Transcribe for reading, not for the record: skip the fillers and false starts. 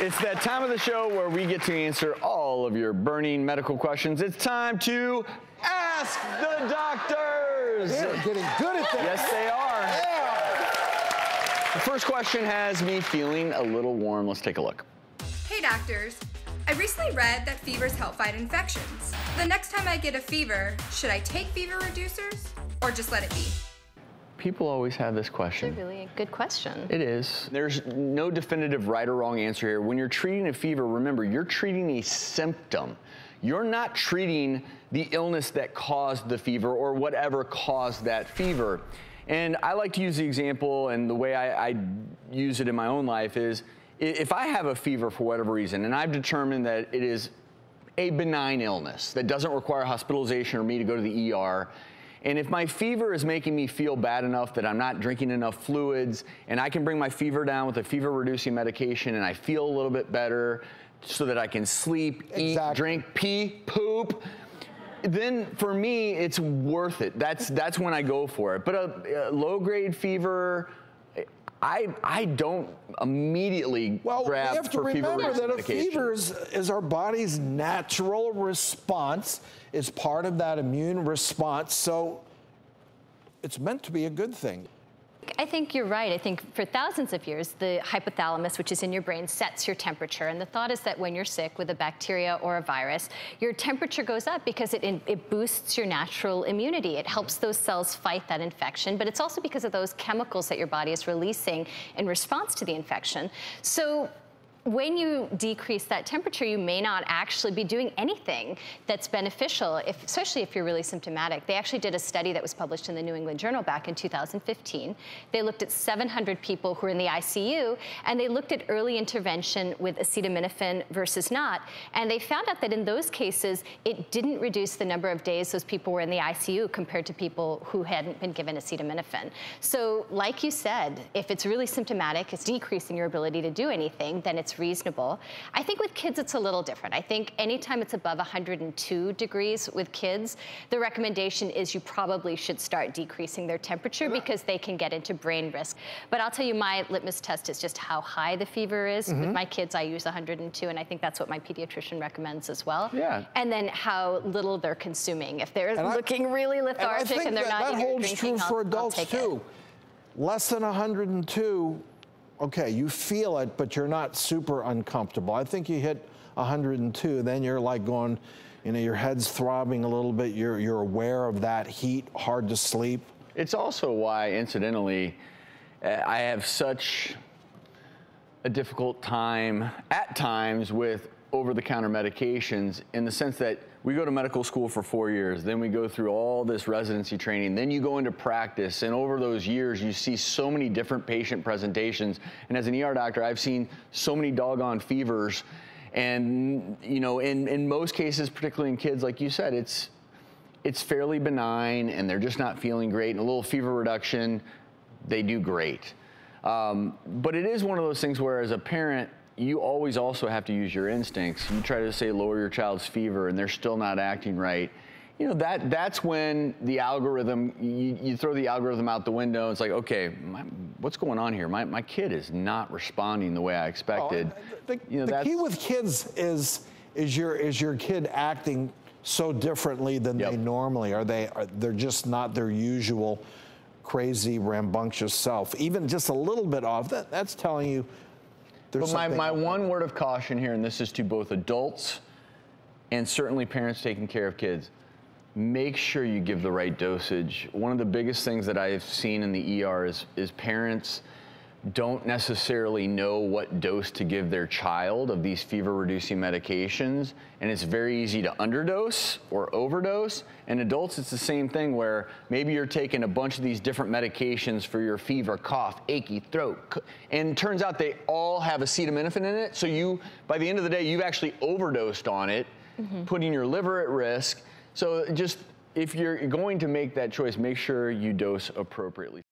It's that time of the show where we get to answer all of your burning medical questions. It's time to ask the doctors. They're getting good at that. Yes, they are. Yeah. The first question has me feeling a little warm. Let's take a look. Hey doctors, I recently read that fevers help fight infections. The next time I get a fever, should I take fever reducers or just let it be? People always have this question. It's a really good question. It is. There's no definitive right or wrong answer here. When you're treating a fever, remember, you're treating a symptom. You're not treating the illness that caused the fever or whatever caused that fever. And I like to use the example, and the way I use it in my own life is, if I have a fever for whatever reason, and I've determined that it is a benign illness that doesn't require hospitalization or me to go to the ER, and if my fever is making me feel bad enough that I'm not drinking enough fluids, and I can bring my fever down with a fever-reducing medication, and I feel a little bit better so that I can sleep, eat, drink, pee, poop, then for me, it's worth it. That's when I go for it. But a low-grade fever, I don't immediately grab for fever medication. We have to remember that a fever is our body's natural response. It's part of that immune response, so it's meant to be a good thing. I think you're right. I think for thousands of years, the hypothalamus, which is in your brain, sets your temperature. And the thought is that when you're sick with a bacteria or a virus, your temperature goes up because it boosts your natural immunity. It helps those cells fight that infection, but it's also because of those chemicals that your body is releasing in response to the infection. So when you decrease that temperature, you may not actually be doing anything that's beneficial, especially if you're really symptomatic. They actually did a study that was published in the New England Journal back in 2015. They looked at 700 people who were in the ICU, and they looked at early intervention with acetaminophen versus not. And they found out that in those cases, it didn't reduce the number of days those people were in the ICU compared to people who hadn't been given acetaminophen. So like you said, if it's really symptomatic, it's decreasing your ability to do anything, then it's reasonable. I think with kids, it's a little different. I think anytime it's above 102 degrees with kids, the recommendation is you probably should start decreasing their temperature because they can get into brain risk. But I'll tell you, my litmus test is just how high the fever is. With my kids, I use 102, and I think that's what my pediatrician recommends as well. Yeah. And then how little they're consuming. If they're looking really lethargic and they're not eating or drinking, that holds true for adults too. Less than 102, okay, you feel it, but you're not super uncomfortable. I think you hit 102, then you're like going, you know, your head's throbbing a little bit. You're aware of that heat, hard to sleep. It's also why, incidentally, I have such a difficult time at times with over-the-counter medications, in the sense that we go to medical school for 4 years, then we go through all this residency training, then you go into practice, and over those years you see so many different patient presentations. And as an ER doctor, I've seen so many doggone fevers, and you know, in most cases, particularly in kids, like you said, it's fairly benign and they're just not feeling great, and a little fever reduction, they do great. But it is one of those things where, as a parent, you always also have to use your instincts. You try to say lower your child's fever and they're still not acting right. You know, that's when the algorithm, you throw the algorithm out the window. It's like, okay, what's going on here? My kid is not responding the way I expected. The key with kids is your kid acting so differently than they normally are. They're just not their usual crazy, rambunctious self. Even just a little bit off, that's telling you. But my one word of caution here, and this is to both adults and certainly parents taking care of kids, make sure you give the right dosage. One of the biggest things that I've seen in the ER is parents don't necessarily know what dose to give their child of these fever-reducing medications, and it's very easy to underdose or overdose. And adults, it's the same thing, where maybe you're taking a bunch of these different medications for your fever, cough, achy throat, and it turns out they all have acetaminophen in it, so by the end of the day, you've actually overdosed on it, putting your liver at risk. So just, if you're going to make that choice, make sure you dose appropriately.